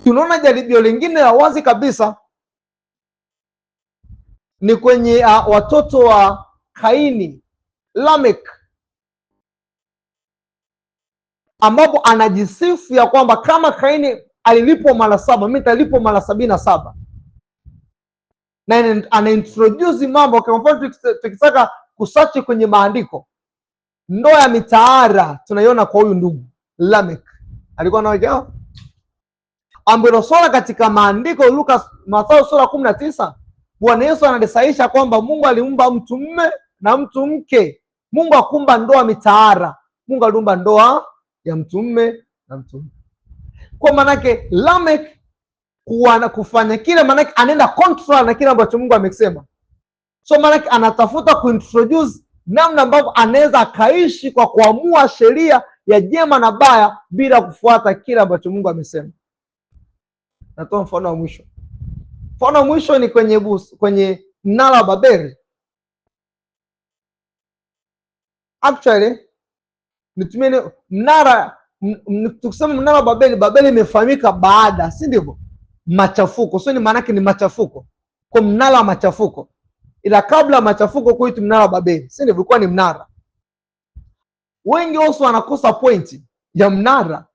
Tunaona jaribio lingine la wazi kabisa ni kwenye watoto wa Kaini, Lamek, ambapo anajisifu ya kwamba kama Kaini alilipwa mara 7, mimi nitalipwa mara 77. Na anaintroduce mambo kwa mfano, tukitaka kusearch kwenye maandiko, ndoa ya mitaara tunaiona kwa huyu ndugu Lamek. Alikuwa anaoa ambapo sura katika maandiko Luka, Mathayo sura 19, Bwana Yesu anadisaisha kwamba Mungu aliumba mtu mume na mtu mke. Mungu hakuumba ndoa mitaara, Mungu aliumba ndoa ya mtu mume na mtu mke. Kwa manake Lamek kufanya kile, manake anaenda contrary na kile ambacho Mungu amesema. So manake anatafuta kuintroduce namna ambavyo anaweza akaishi kwa kuamua sheria ya jema na baya bila kufuata kile ambacho Mungu amesema. Natoa mfano wa mwisho. Mfano wa mwisho ni kwenye mnara wa Babeli. Actually nitumie mnara, tukisema mnara wa Babeli, Babeli imefahamika baada, si ndivyo? Machafuko. So ni maana yake ni machafuko. Kwa mnara wa machafuko. Ila kabla machafuko kuitwa mnara wa Babeli, si ndivyo? Ilikuwa ni mnara. Wengi wao wanakosa pointi ya mnara.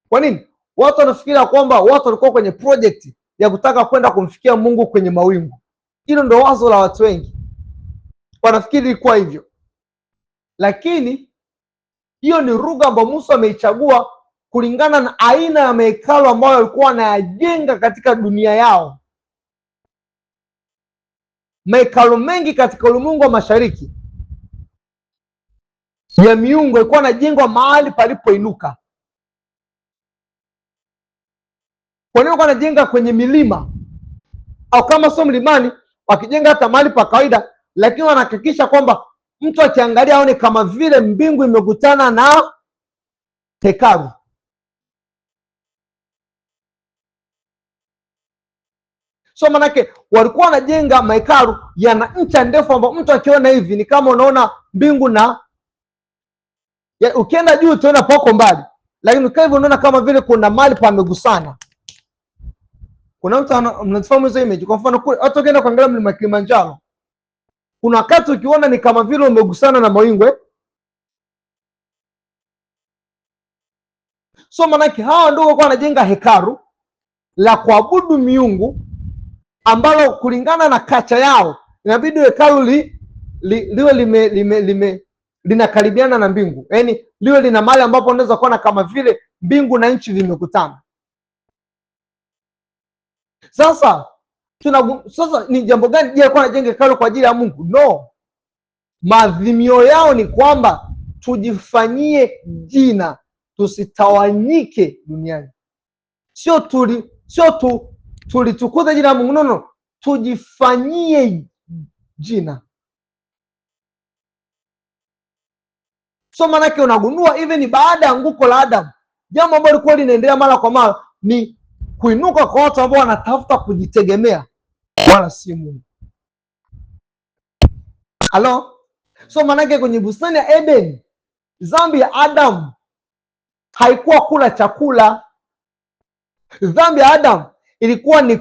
Kwa nini? Watu wanafikiria kwamba watu walikuwa kwenye project ya kutaka kwenda kumfikia Mungu kwenye mawingu. Hilo ndio wazo la watu wengi. Wanafikiri ilikuwa hivyo. Lakini hiyo ni lugha ambayo Musa ameichagua kulingana na aina ya mahekalu ambayo walikuwa wanayajenga katika dunia yao. Mahekalu mengi katika ulimwengu wa mashariki ya miungu yalikuwa yanajengwa mahali palipoinuka. Kwa nini wanajenga kwenye milima? Au kama sio mlimani, wakijenga hata mahali pa kawaida, lakini wanahakikisha kwamba mtu akiangalia aone kama vile mbingu imekutana na hekalu. So manake walikuwa wanajenga mahekalu yana ncha ndefu ambapo mtu akiona hivi ni kama unaona mbingu na ukienda juu utaona poko mbali, lakini ukiwa hivi unaona kama vile kuna mahali pamegusana. Kuna mtu mnafahamu hizo image? Kwa mfano hata ukienda kuangalia mlima Kilimanjaro, kuna wakati ukiona ni kama vile umegusana na mawingu. So manake hawa ndio walikuwa wanajenga hekalu la kuabudu miungu ambalo kulingana na kacha yao inabidi hekalu liwe linakaribiana na mbingu. Yaani liwe lina mahali ambapo unaweza kuona kama vile mbingu na nchi vimekutana. Sasa ni jambo gani? Je, alikuwa anajenga hekalu kwa ajili ya Mungu? No. Maadhimio yao ni kwamba tujifanyie jina, tusitawanyike duniani. Sio tulitukuze jina la Mungu, no. Tujifanyie jina. So manake unagundua even baada ya anguko la Adam, jambo ambalo lilikuwa linaendelea mara kwa mara ni kuinuka kwa watu ambao wanatafuta kujitegemea wala si Mungu. Halo? So manake kwenye bustani ya Eden, dhambi ya Adam haikuwa kula chakula. Dhambi ya Adam ilikuwa ni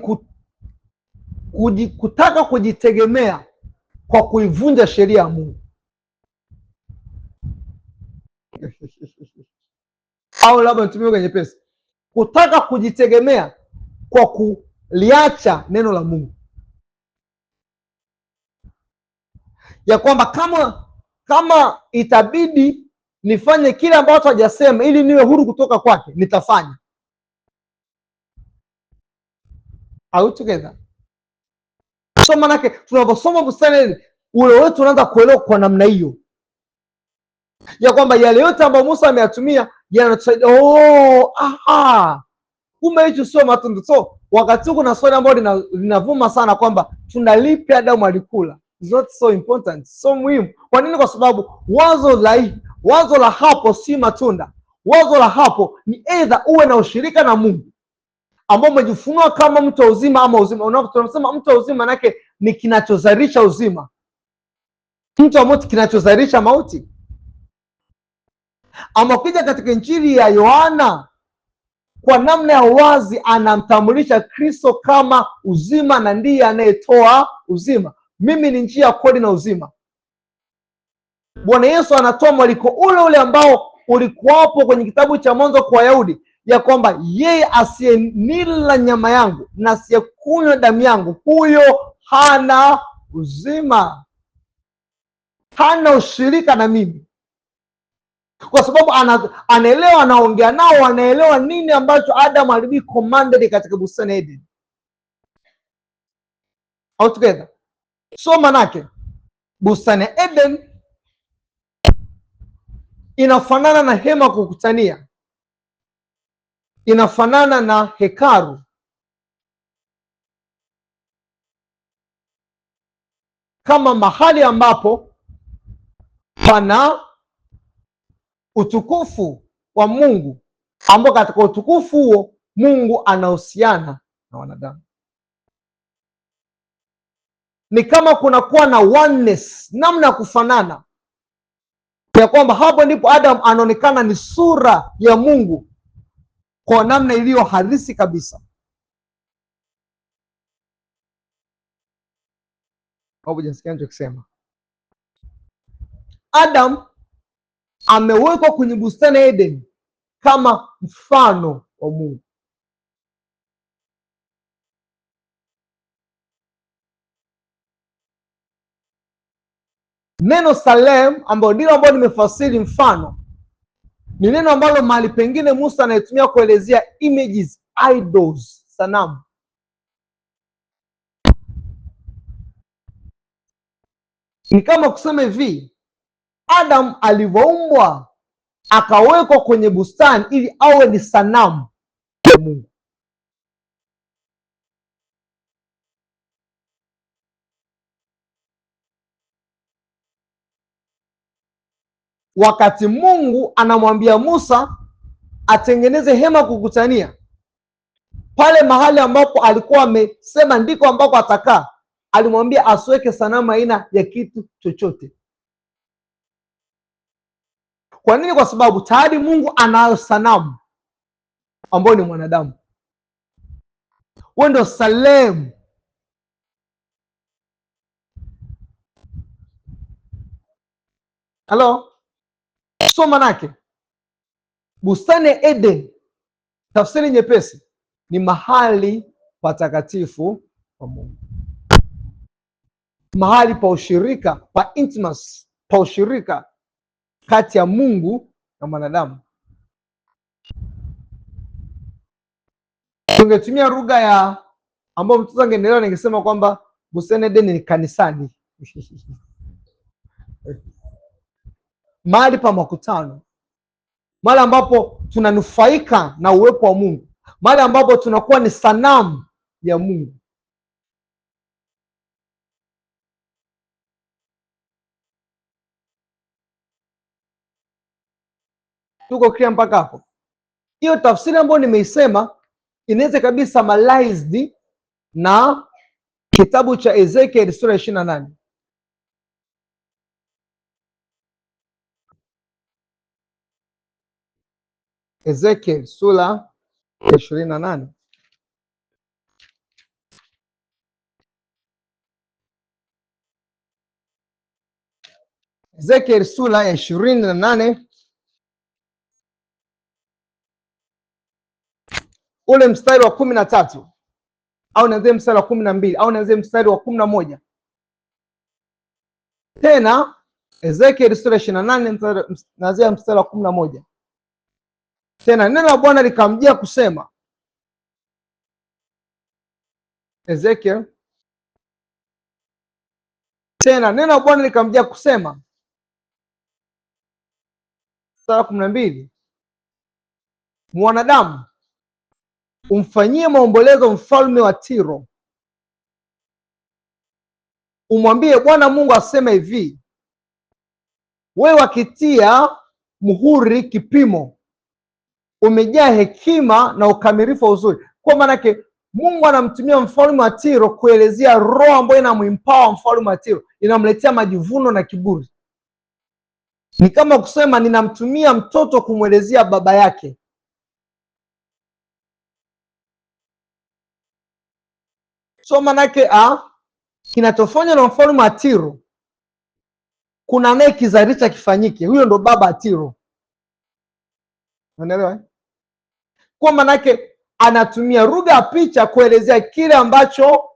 kutaka kujitegemea kwa kuivunja sheria ya Mungu. Au labda nitumie kwenye pesa, kutaka kujitegemea kwa kuliacha neno la Mungu, ya kwamba kama itabidi nifanye kile ambacho hajasema ili niwe huru kutoka kwake, nitafanya. Are together? So manake tunaposoma bustani ule wetu unaanza kuelewa kwa namna hiyo ya kwamba yale yote ambayo Musa ameyatumia yanatusaidia. Kumbe hicho sio matunda. So wakati kuna swali ambalo linavuma sana kwamba tunalipi Adamu alikula. It's not so important, so muhimu. Kwa nini? Kwa sababu wazo la hapo si matunda. Wazo la hapo ni either uwe na ushirika na Mungu ambao umejifunua kama mtu wa uzima ama uzima. Tunasema mtu wa uzima manake ni kinachozalisha uzima. Mtu wa mauti kinachozalisha mauti. Ama ukija katika Injili ya Yohana kwa namna ya wazi anamtambulisha Kristo kama uzima na ndiye anayetoa uzima. Mimi ni njia, kweli na uzima. Bwana Yesu anatoa mwaliko ule ule ambao ulikuwapo kwenye kitabu cha Mwanzo kwa Wayahudi, ya kwamba yeye asiyenila nyama yangu na asiyekunywa damu yangu, huyo hana uzima, hana ushirika na mimi. Kwa sababu anaelewa, anaongea nao, anaelewa nini ambacho Adam alibi commanded katika bustani ya Eden. All together. So manake bustani ya Eden inafanana na hema kukutania, inafanana na hekalu, kama mahali ambapo pana utukufu wa Mungu, ambao katika utukufu huo Mungu anahusiana na wanadamu. Ni kama kunakuwa na oneness, namna ya kufanana, ya kwamba hapo ndipo Adam anaonekana ni sura ya Mungu kwa namna iliyo halisi kabisa. Hujasikia ninachosema? Adam amewekwa kwenye bustani ya Eden kama mfano wa Mungu. Neno Salem ambalo ndilo ambalo nimefasiri mfano, ni neno ambalo mahali pengine Musa anaitumia kuelezea images, idols, sanamu. Ni kama kusema hivi, Adam alivyoumbwa akawekwa kwenye bustani ili awe ni sanamu ya Mungu. Wakati Mungu anamwambia Musa atengeneze hema kukutania, pale mahali ambapo alikuwa amesema ndiko ambako atakaa, alimwambia asiweke sanamu aina ya kitu chochote. Kwa nini? Kwa sababu tayari Mungu anayo sanamu ambayo ni mwanadamu. Wewe ndio Salem. Halo? So manake bustani ya Eden, tafsiri nyepesi, ni mahali patakatifu pa Mungu, mahali pa ushirika, pa intimacy, pa ushirika kati ya Mungu na mwanadamu. Tungetumia lugha ya ambayo mtoto angeendelea, ningesema kwamba bustani ya Eden ni kanisani. Mahali pa makutano, mahali ambapo tunanufaika na uwepo wa Mungu, mahali ambapo tunakuwa ni sanamu ya Mungu. Tuko clear mpaka hapo? Hiyo tafsiri ambayo nimeisema inaweza kabisa summarized na kitabu cha Ezekiel sura 28. Ezekiel sura 28. Ezekiel sura ya 28 ule mstari wa 13, au nianzie mstari wa 12, au nianzie mstari wa 11. Tena Ezekiel sura 28 naanzia mstari wa 11. Tena neno la Bwana likamjia kusema, Ezekiel, tena neno la Bwana likamjia kusema, mstari wa 12, mwanadamu, umfanyie maombolezo mfalme wa Tiro, umwambie Bwana Mungu asema hivi, wewe wakitia muhuri kipimo, umejaa hekima na ukamilifu wa uzuri. Kwa maana Mungu anamtumia mfalme wa Tiro kuelezea roho ambayo inamempower mfalme wa Tiro, inamletea majivuno na kiburi. Ni kama kusema ninamtumia mtoto kumwelezea baba yake. So manake kinachofanywa na mfalme wa Tiro, kuna naye kizalisha kifanyike. Huyo ndo baba Tiro, unaelewa? Kwa manake anatumia lugha ya picha kuelezea kile ambacho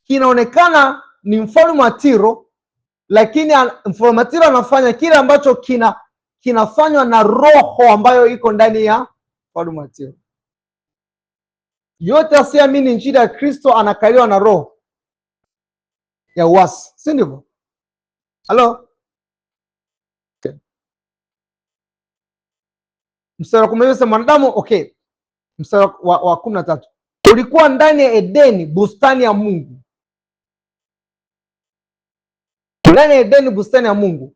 kinaonekana ni mfalme wa Tiro, lakini mfalme wa Tiro anafanya kile ambacho kinafanywa na roho ambayo iko ndani ya mfalme wa Tiro. Yote asiamini injili ya Kristo anakaliwa na roho ya uasi, si ndivyo? Halo? Okay. Mstari wa 10 mwanadamu, okay. Mstari wa 13, ulikuwa ndani ya Edeni, bustani ya Mungu. Ndani ya Edeni, bustani ya Mungu,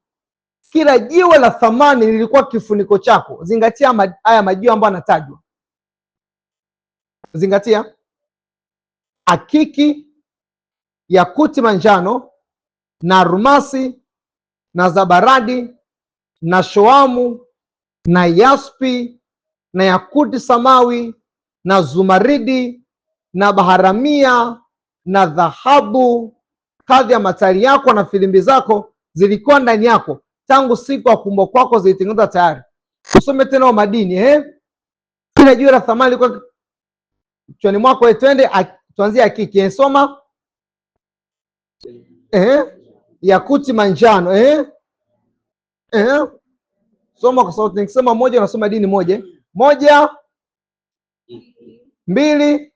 kila jiwe la thamani lilikuwa kifuniko chako. Zingatia haya majiwe ambayo anatajwa. Zingatia: akiki, yakuti manjano, na almasi, na zabaradi, na shoamu, na yaspi, na yakuti samawi, na zumaridi, na baharamia, na dhahabu. Kadhi ya matari yako na filimbi zako zilikuwa ndani yako, tangu siku ya kuumbwa kwako zilitengenezwa tayari. Usome tena wa madini, kila jiwe la thamani lilikuwa kichwani mwako. Twende tuanzie akiki. Soma. Yakuti manjano. Soma kwa sauti. Nikisema moja unasoma dini moja. 1, 2,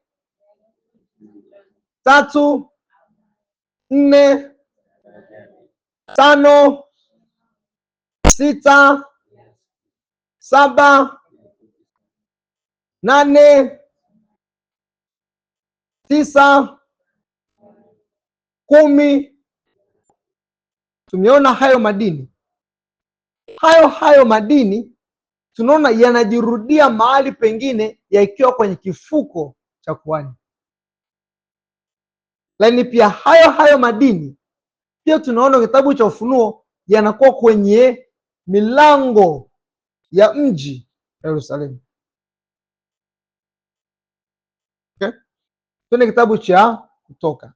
3, 4, 5, 6, 7, 8, 9, 10. Tumeona hayo madini. Hayo madini tunaona yanajirudia mahali pengine yakiwa kwenye kifuko cha kuhani. Lakini pia hayo madini pia tunaona kitabu cha Ufunuo yanakuwa kwenye milango ya mji Yerusalemu. Okay? Tuone kitabu cha Kutoka.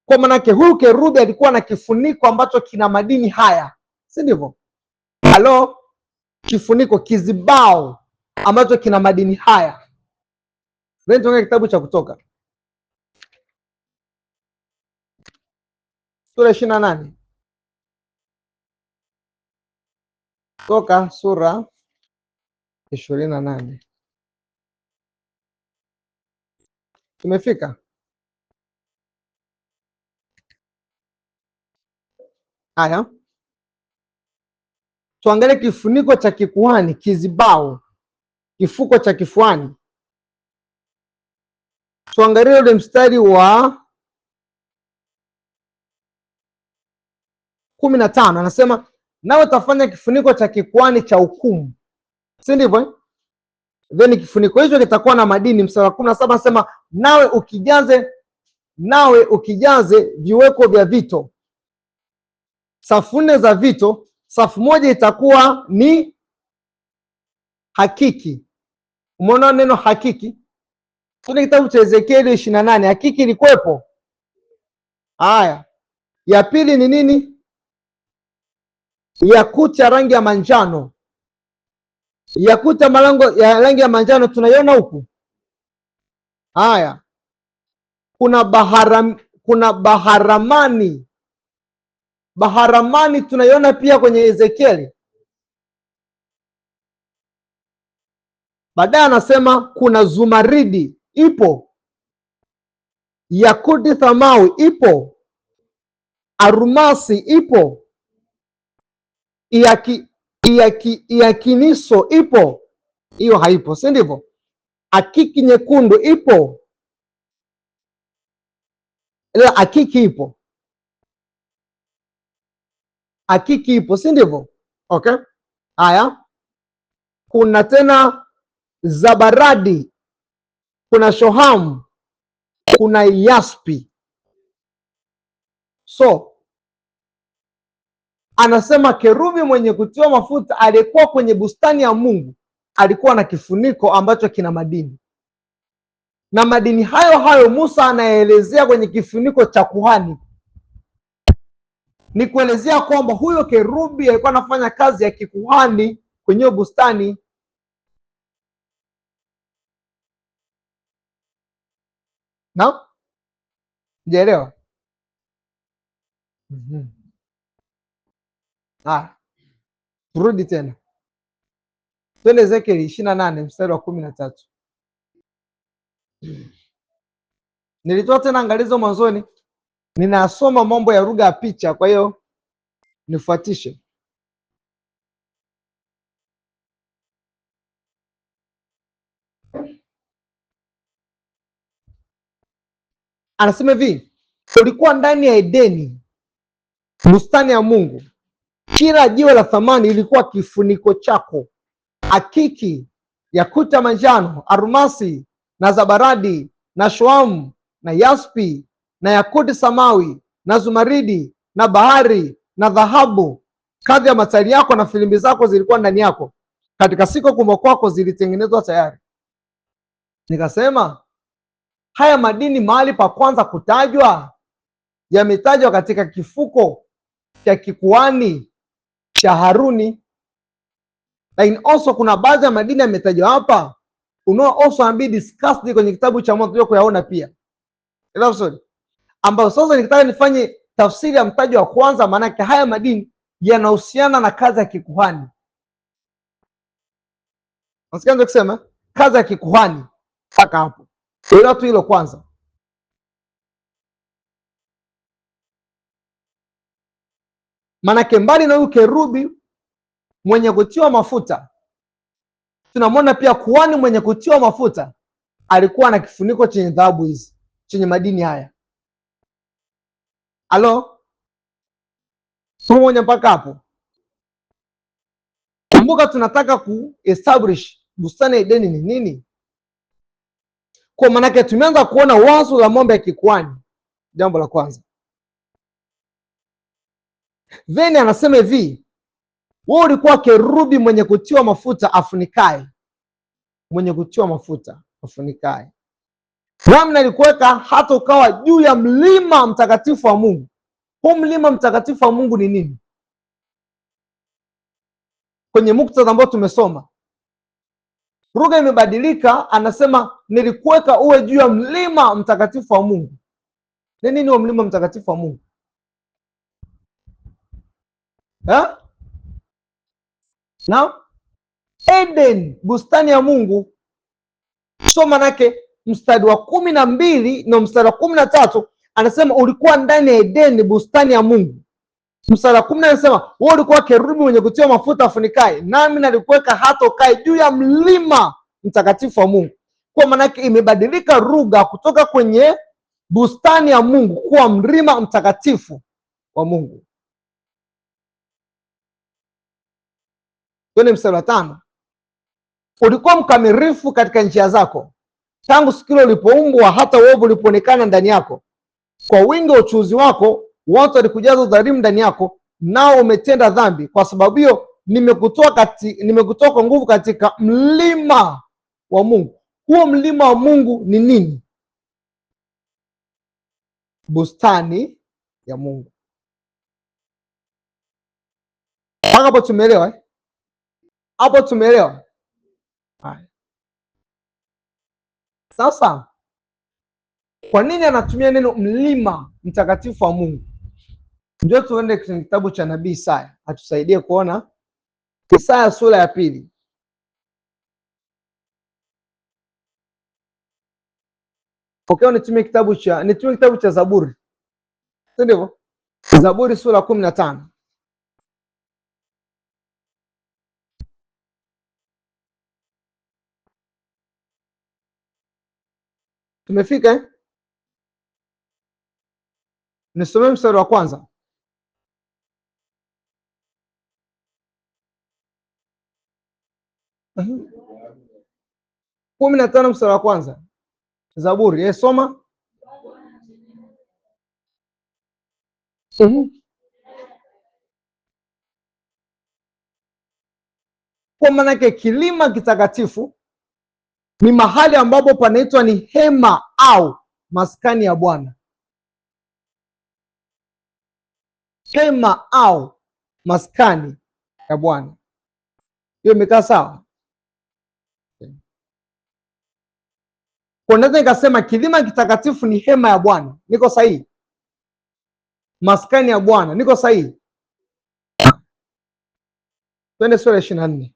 Kwa manake huyu kerubi alikuwa na kifuniko ambacho kina madini haya, si ndivyo? Halo? Kifuniko, kizibao ambacho kina madini haya. Then tuone kitabu cha Kutoka sura 28. Kutoka sura 28. Tumefika? Haya, tuangalie kifuniko cha kikuhani, kizibao, kifuko cha kifuani. Tuangalie ule mstari wa 15. Anasema nawe utafanya kifuniko cha kikuhani cha hukumu, si ndivyo? Then kifuniko hicho kitakuwa na madini. Mstari wa 17 anasema nawe ukijaze viweko vya vito, safu 4 za vito, safu moja itakuwa ni hakiki. Umeona neno hakiki? Tuna kitabu cha Ezekieli 28. Hakiki ilikuwepo. Haya, ya pili ni nini? Yakuti ya rangi ya manjano. Yakuti ya rangi ya manjano tunaiona huku. Haya, kuna baharamani. Baharamani tunaiona pia kwenye Ezekieli. Baadaye anasema kuna zumaridi, ipo. Yakuti thamawi ipo. Arumasi ipo. Iakiniso ipo. Hiyo haipo, si ndivyo? Akiki nyekundu ipo. Ila akiki ipo. Akiki ipo, si ndivyo? Okay. Haya, kuna tena zabaradi, kuna shohamu, kuna yaspi. So anasema kerubi mwenye kutiwa mafuta aliyekuwa kwenye bustani ya Mungu alikuwa na kifuniko ambacho kina madini, na madini hayo hayo Musa anaelezea kwenye kifuniko cha kuhani. Ni kuelezea kwamba huyo kerubi alikuwa anafanya kazi ya kikuhani kwenye bustani. Na jaelewa? Turudi tena, twende Ezekieli 28 mstari wa 13. Nilitoa tena angalizo mwanzoni, ninasoma mambo ya lugha ya picha, kwa hiyo nifuatishe. Anasema hivi, ulikuwa ndani ya Edeni, bustani ya Mungu. Kila jiwe la thamani ilikuwa kifuniko chako: akiki, yakuta manjano, armasi na zabaradi na shoamu na yaspi na yakuti samawi na zumaridi na bahari na dhahabu. Kadhi ya matari yako na filimbi zako zilikuwa ndani yako, katika siku kuumbwa kwako zilitengenezwa tayari. Nikasema, haya madini mahali pa kwanza kutajwa yametajwa katika kifuko cha kikuani cha Haruni, lakini also kuna baadhi ya madini yametajwa hapa also be discussed kwenye kitabu cha Mwanzo tulio kuyaona pia, ambayo sasa nikitaka nifanye tafsiri ya mtajo wa kwanza, maanake haya madini yanahusiana na kazi ya kikuhani. Nasikia kusema kazi ya kikuhani mpaka hapo, elewa tu hilo kwanza. Maanake mbali na huyu kerubi mwenye kutiwa mafuta, tunamwona pia kuhani mwenye kutiwa mafuta alikuwa na kifuniko chenye dhahabu hizi, chenye madini haya. Halo, somo mpaka hapo. Kumbuka tunataka kuestablish bustani ya Edeni ni nini. Kwa maanake tumeanza kuona wazo la mambo ya kikuhani, jambo la kwanza. Then anasema hivi, wewe ulikuwa kerubi mwenye kutiwa mafuta afunikae, mwenye kutiwa mafuta afunikae, nami nalikuweka hata ukawa juu ya mlima mtakatifu wa Mungu. Huu mlima mtakatifu wa Mungu ni nini? Kwenye muktadha ambao tumesoma, lugha imebadilika, anasema nilikuweka uwe juu ya mlima mtakatifu wa Mungu. Ni nini huo mlima mtakatifu wa Mungu? Na Eden, bustani ya Mungu. So manake mstari wa 12 na mstari wa 13 anasema ulikuwa ndani ya Edeni, bustani ya Mungu. Mstari wa 10 anasema wewe ulikuwa kerubi mwenye kutiwa mafuta afunikae, nami nalikuweka hata ukae juu ya mlima mtakatifu wa Mungu. Kwa manake imebadilika lugha kutoka kwenye bustani ya Mungu kuwa mlima mtakatifu wa Mungu. Kwenye mstari wa 5, ulikuwa mkamilifu katika njia zako tangu siku ile ulipoumbwa hata uovu ulipoonekana ndani yako. Kwa wingi wa uchuuzi wako watu walikujaza udhalimu ndani yako, nao umetenda dhambi. Kwa sababu hiyo nimekutoa kwa nguvu katika mlima wa Mungu. Huo mlima wa Mungu ni nini? Bustani ya Mungu. Hapo tumeelewa eh? Hapo tumeelewa. Sasa kwa nini anatumia neno mlima mtakatifu wa Mungu? Ndio tuende kwenye kitabu cha nabii Isaya atusaidie kuona. Isaya sura ya 2. Pokea nitumie kitabu cha Zaburi. Ndivyo? Zaburi sura 15. Tumefika eh? Nisome mstari wa kwanza. -huh. 15 mstari wa kwanza. Zaburi, soma. Kwa maana yake kilima kitakatifu ni mahali ambapo panaitwa ni hema au maskani ya Bwana. Hema au maskani ya Bwana. Hiyo imekaa sawa? Kwa naweza nikasema kilima kitakatifu ni hema ya Bwana. Niko sahihi? Maskani ya Bwana. Niko sahihi? Twende sura ya 24.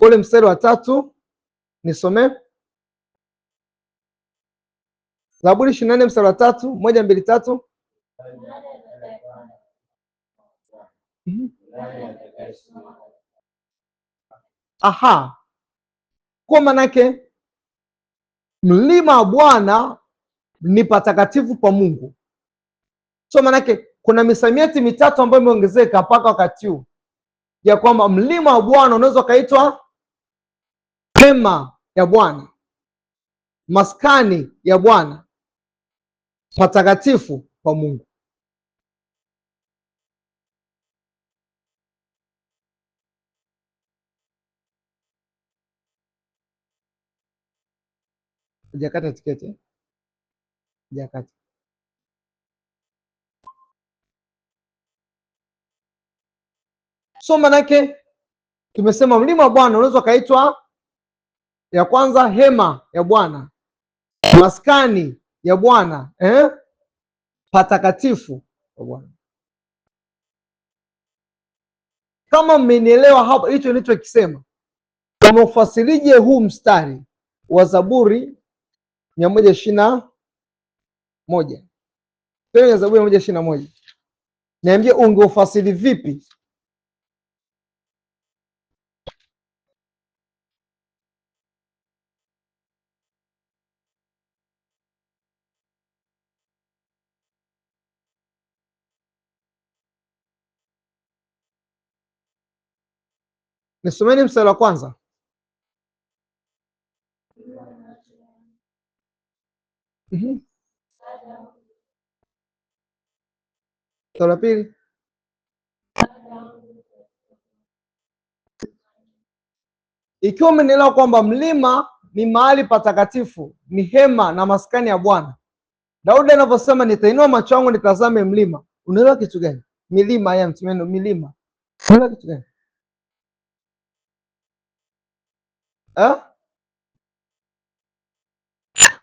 Ule mstari wa 3 nisomee. Zaburi 24 mstari wa 3, 1, 2, 3. Aha. Kwa manake mlima wa Bwana ni patakatifu pa Mungu. So manake kuna misamiati mitatu ambayo imeongezeka mpaka wakati huu ya kwamba mlima wa Bwana unaweza kaitwa hema ya Bwana, maskani ya Bwana, patakatifu pa Mungu. Hujakata tiketi? Hujakata. So manake tumesema mlima wa Bwana unaweza kaitwa, ya kwanza, hema ya Bwana, maskani ya Bwana, patakatifu pa Bwana. Kama mmenielewa hapo hicho nilichokisema, kama ufasirije huu mstari wa Zaburi 121. Kwenye Zaburi 121. Niambie ungeufasiri vipi? Nisomeni mstari wa kwanza. Mstari wa pili. Ikiwa umenielewa kwamba mlima ni mahali patakatifu, ni hema na maskani ya Bwana, Daudi anavyosema nitainua macho yangu nitazame mlima, unaelewa kitu gani? Milima ya mtumeno, milima. Unaelewa kitu gani?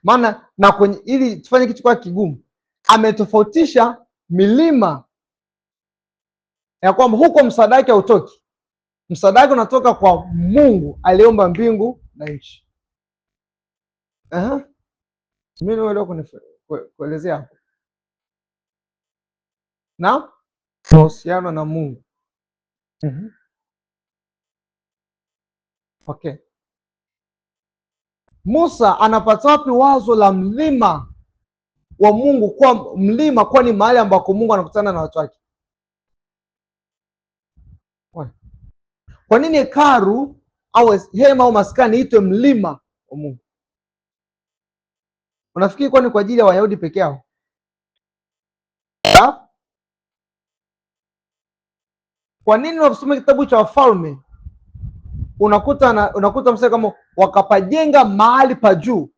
Maana na kwenye ili tufanye kitu kwa kigumu, ametofautisha milima ya kwamba huko msaada wake hautoki. Msaada wake unatoka kwa Mungu aliyeumba mbingu na nchi. Mimi naelewa kuelezea hapo. Na mahusiano na Mungu. Okay. Musa anapata wapi wazo la mlima wa Mungu kwa mlima kwa ni mahali ambako Mungu anakutana na watu wake? Kwa nini hekalu au hema au maskani itwe mlima wa Mungu? Unafikiri kwa ni kwa ajili ya Wayahudi peke yao? Kwa nini unasoma kitabu cha Wafalme unakuta msema kama wakapajenga mahali pa juu,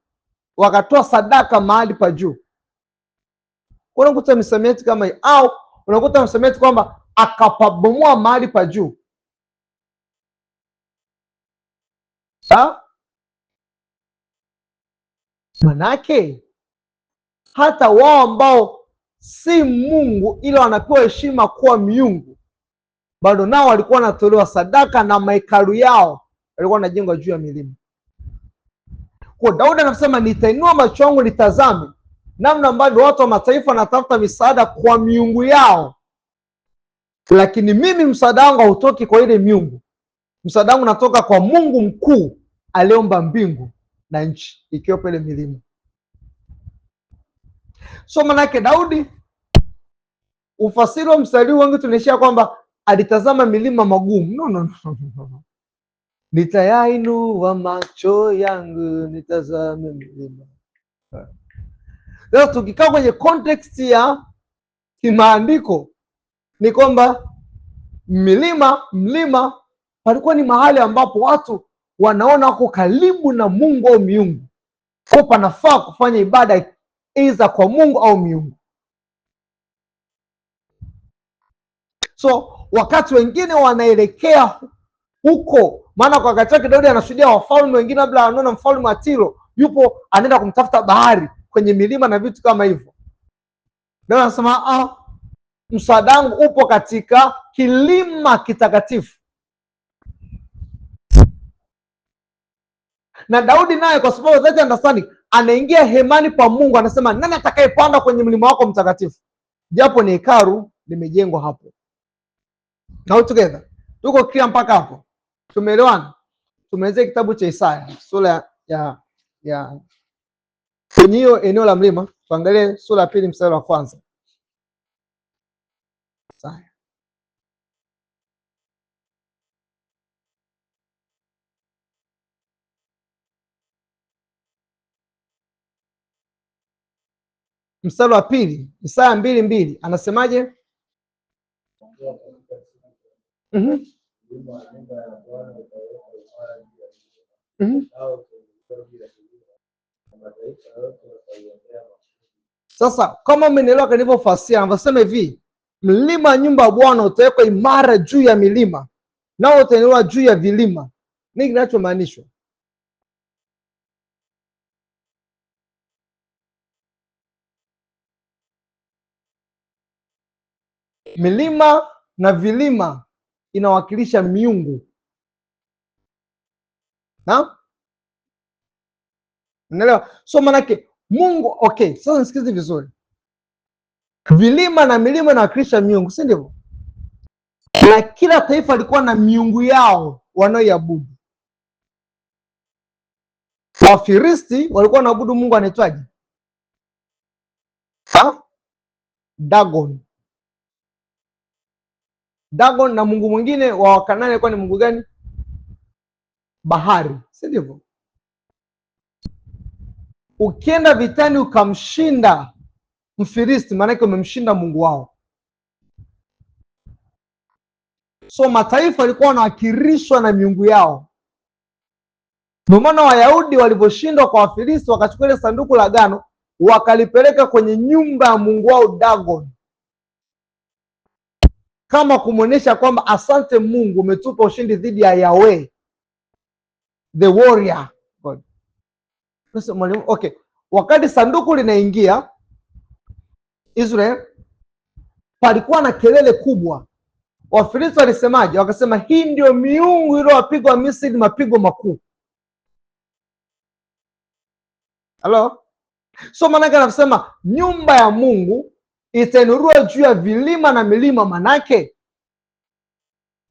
wakatoa sadaka mahali pa juu? Unakuta msamiati kama hii, au unakuta msamiati kwamba akapabomoa mahali pa juu. Manake hata wao ambao si Mungu ila wanapewa heshima kuwa miungu, bado nao walikuwa wanatolewa sadaka na mahekalu yao walikuwa wanajengwa juu ya milima. Kwa Daudi anasema nitainua macho yangu nitazame namna ambavyo watu wa mataifa wanatafuta misaada kwa miungu yao, lakini mimi msaada wangu hautoki kwa ile miungu. Msaada wangu unatoka kwa Mungu mkuu aliyeumba mbingu na nchi, ikiwepo ile milima. So manake Daudi, ufasiri wa mstari wangu tunaishia kwamba alitazama milima magumu. No. Nitayainua macho yangu nitazame milima. Sasa tukikaa kwenye context ya kimaandiko ni kwamba mlima palikuwa ni mahali ambapo watu wanaona wako karibu na Mungu au miungu, kwa panafaa kufanya ibada aidha kwa Mungu au miungu. So wakati wengine wanaelekea huko, maana kwa wakati wake Daudi anashuhudia wafalme wengine, labda anaona mfalme wa Tiro yupo anaenda kumtafuta bahari kwenye milima na vitu kama hivyo. Daudi anasema msaada wangu upo katika kilima kitakatifu. Na Daudi naye kwa sababu that understanding anaingia hemani pa Mungu, anasema nani atakayepanda kwenye mlima wako mtakatifu, japo ni hekalu limejengwa hapo. Now together tuko clear mpaka hapo? Tumeelewana? Tumeweza kitabu cha Isaya sura ya kwenye hiyo eneo la mlima. Tuangalie sura ya 2 mstari wa kwanza. Isaya mstari wa 2, Isaya 2:2 anasemaje? Sasa kama umenielewa kanivyofasia, anasema hivi, mlima nyumba ya Bwana utawekwa imara juu ya milima, nao utainuliwa juu ya vilima. Nini kinachomaanishwa? Milima na vilima inawakilisha miungu. Na unaelewa? So manake Mungu, okay, sasa nisikize vizuri. Vilima na milima inawakilisha miungu, si ndivyo? Na kila taifa lilikuwa na miungu yao wanaoiabudu. Wafilisti walikuwa wanaabudu mungu anaitwaje? Dagon. Dagon, na mungu mwingine wa Wakanani alikuwa ni mungu gani? Bahari, si ndivyo? Ukienda vitani ukamshinda Mfilisti, maana yake umemshinda mungu wao. So mataifa walikuwa wanawakilishwa na miungu yao. Ndio maana Wayahudi walivyoshindwa kwa Wafilisti, wakachukua ile sanduku la agano wakalipeleka kwenye nyumba ya mungu wao Dagon, kama kumwonyesha kwamba asante Mungu, umetupa ushindi dhidi ya Yahweh the warrior God. Okay, wakati sanduku linaingia Israel, palikuwa na kelele kubwa. Wafilisti walisemaje? Wakasema hii ndio miungu iliyowapiga wa Misri mapigo makuu. Hello? So manake anasema nyumba ya Mungu itainuliwa juu ya vilima na milima, manake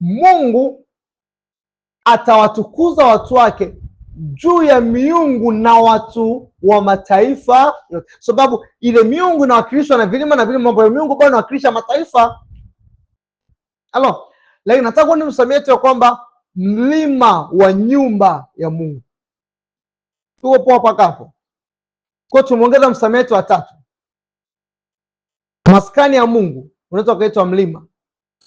Mungu atawatukuza watu wake juu ya miungu na watu wa mataifa yote, sababu ile miungu inawakilishwa na vilima na vilima, mambo ya miungu bado inawakilisha mataifa. Halo, lakini nataka ni msamiati wa kwamba mlima wa nyumba ya Mungu. Tuko poa paka hapo? Kwa tumeongeza msamiati wa tatu. Maskani ya Mungu unaweza kuitwa mlima.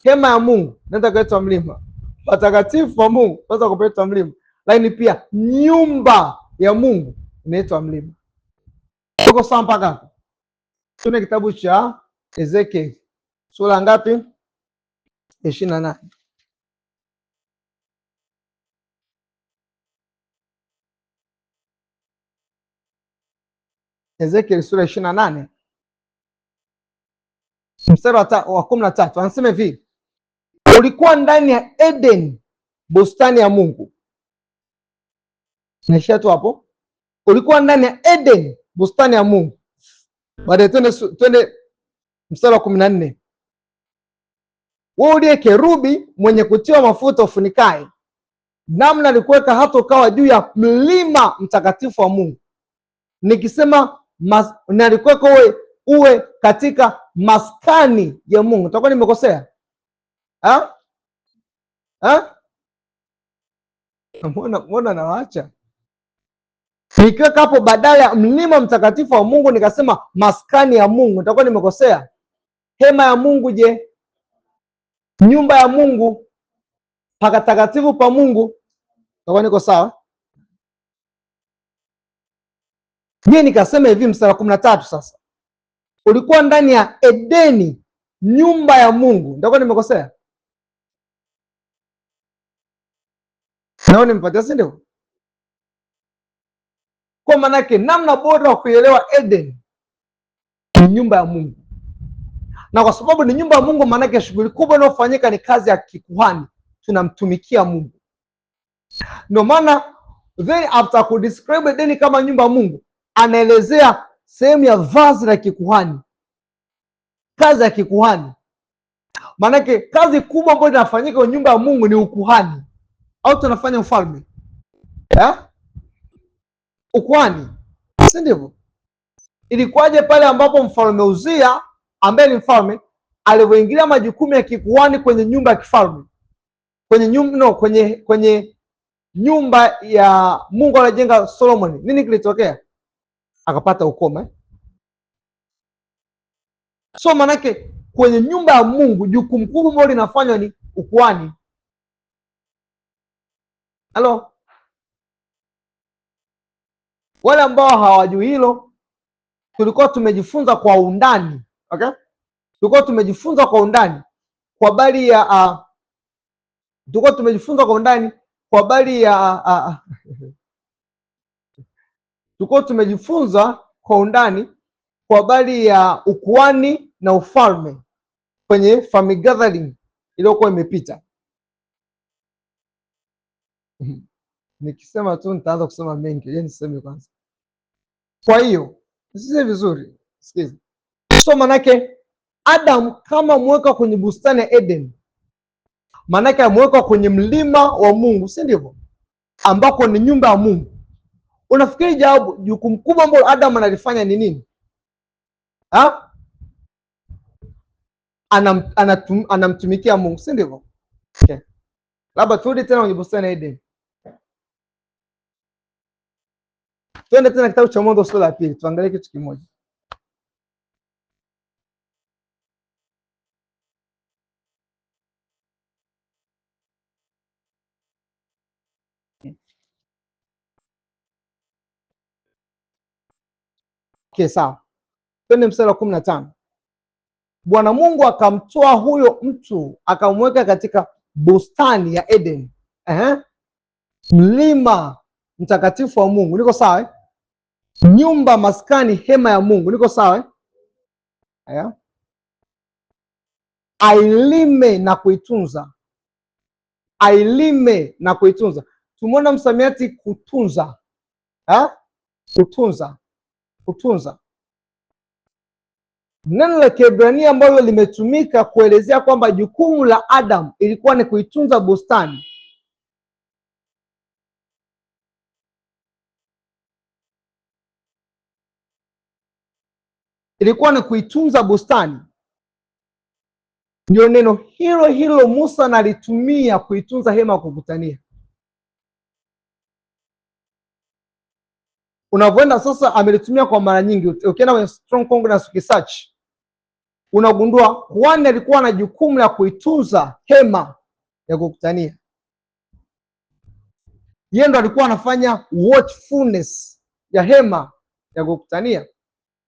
Hema ya Mungu unaweza kuitwa mlima. Patakatifu wa Mungu unaweza kuitwa mlima. Lakini pia nyumba ya Mungu inaitwa mlima. Tuko sawa mpaka hapo? Tuna kitabu cha Ezekiel sura ngapi? 28. Ezekiel sura 28 mstari wa 13 anasema hivi, ulikuwa ndani ya Eden, bustani ya Mungu. Naishia tu hapo. Ulikuwa ndani ya Eden, bustani ya Mungu. Baadaye twende mstari wa 14. Wewe uliye kerubi mwenye kutiwa mafuta ufunikae, namna alikuweka hata ukawa juu ya mlima mtakatifu wa Mungu. Nikisema nalikuweka uwe katika maskani ya Mungu, utakuwa nimekosea? Mbona nawaacha? Nikiweka hapo badala ya mlima mtakatifu wa Mungu nikasema maskani ya Mungu, nitakuwa nimekosea. Hema ya Mungu, je? Nyumba ya Mungu, patakatifu pa Mungu, nitakuwa niko sawa? Je, nikasema hivi mstari wa 13 sasa, ulikuwa ndani ya Edeni, nyumba ya Mungu, nitakuwa nimekosea? Nao nimepatia, si ndio? Kwa maanake namna bora wa kuelewa Eden ni nyumba ya Mungu, na kwa sababu ni nyumba ya Mungu, maanake shughuli kubwa inayofanyika ni kazi ya kikuhani, tunamtumikia Mungu. Ndio maana then after ku describe Eden kama nyumba ya Mungu, anaelezea sehemu ya vazi la kikuhani, kazi ya kikuhani. Maanake kazi kubwa ambayo inafanyika kwenye nyumba ya Mungu ni ukuhani, au tunafanya ufalme ukuhani, si ndivyo? Ilikuwaje pale ambapo mfalme Uzia ambaye ni mfalme alivyoingilia majukumu ya kikuhani kwenye nyumba ya kifalme, kwenye nyumba ya Mungu aliyojenga Solomon? Nini kilitokea? Akapata ukoma. So manake kwenye nyumba ya Mungu jukumu kubwa ambalo linafanywa ni ukuhani. Halo, wale ambao hawajui hilo, tulikuwa tumejifunza kwa undani, okay? Tulikuwa tumejifunza kwa undani kwa habari ya tulikuwa tumejifunza kwa undani kwa habari ya tulikuwa tumejifunza kwa undani kwa habari ya ukuhani na ufalme kwenye family gathering iliyokuwa imepita. Nikisema tu nitaanza kusema mengi, yeye niseme kwanza. Kwa hiyo usikize vizuri, sikiza. So manake Adam kama mweka kwenye bustani ya Eden, manake amewekwa kwenye mlima wa Mungu, si ndivyo? Ambako ni nyumba ya Mungu. Unafikiri jukumu kubwa ambalo Adam analifanya ni nini? Anamtumikia Mungu, si ndivyo? Okay. Labda turudi tena kwenye bustani ya Eden. Twende tena kitabu cha Mwanzo sura ya 2, tuangalie kitu kimoja. Okay, sawa. Twende mstari wa 15. Bwana Mungu akamtoa huyo mtu akamweka katika bustani ya Eden. Mlima mtakatifu wa Mungu, niko sawa? Nyumba, maskani, hema ya Mungu, niko sawa? Ailime na kuitunza. Ailime na kuitunza. Tumeona msamiati kutunza. Kutunza. Neno la Kiebrania ambalo limetumika kuelezea kwamba jukumu la Adam ilikuwa ni kuitunza bustani. Ilikuwa ni kuitunza bustani. Ndio neno hilo hilo Musa analitumia kuitunza hema ya kukutania. Unavyoenda sasa amelitumia kwa mara nyingi. Ukienda kwenye Strong Concordance ukisearch, unagundua kuhani alikuwa na jukumu la kuitunza hema ya kukutania. Yeye ndo alikuwa anafanya watchfulness ya hema ya kukutania.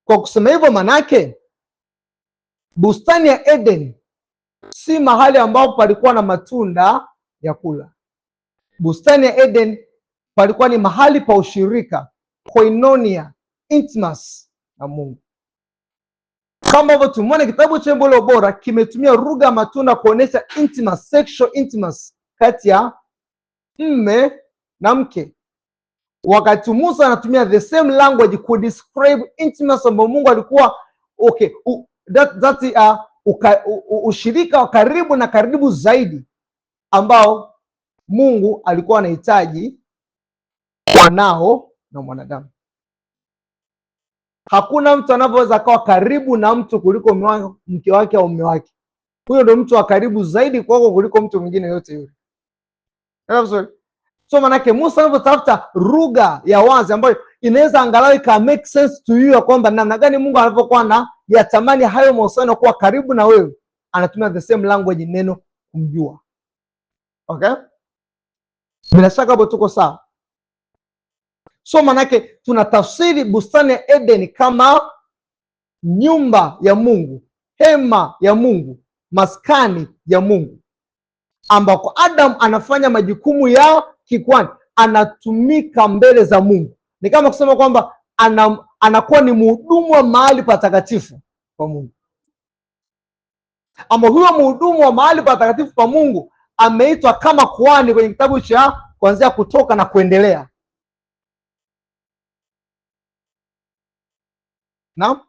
Kwa kusema hivyo, manake bustani ya Eden si mahali ambapo palikuwa na matunda ya kula. Bustani ya Eden palikuwa ni mahali pa ushirika, koinonia, intimacy na Mungu. Kama hivyo tumeona kitabu cha Mbolo Bora kimetumia lugha ya matunda kuonesha intimacy, sexual intimacy kati ya mme na mke. Wakati Musa anatumia the same language ku describe intimacy ambayo Mungu alikuwa ushirika wa karibu na karibu zaidi ambao Mungu alikuwa anahitaji wanao na mwanadamu. Hakuna mtu anavyoweza kuwa karibu na mtu kuliko mke wake au mume wake. Huyo ndo mtu wa karibu zaidi kwako kuliko mtu mwingine yote yule. So manake Musa anapotafuta lugha ya wazi ambayo inaweza angalau ika make sense to you ya kwamba namna gani Mungu anavyokuwa na yatamani hayo mahusiano kuwa karibu na wewe, anatumia the same language, neno kumjua. Okay, bila shaka hapo tuko sawa. So manake tunatafsiri bustani ya Eden kama nyumba ya Mungu, hema ya Mungu, maskani ya Mungu, ambako Adam anafanya majukumu ya kikwani, anatumika mbele za Mungu. Ni kama kusema kwamba anakuwa ni mhudumu wa mahali patakatifu kwa Mungu, ama huyo mhudumu wa mahali patakatifu kwa Mungu ameitwa kama kuhani kwenye kitabu cha kuanzia Kutoka na kuendelea. Naam.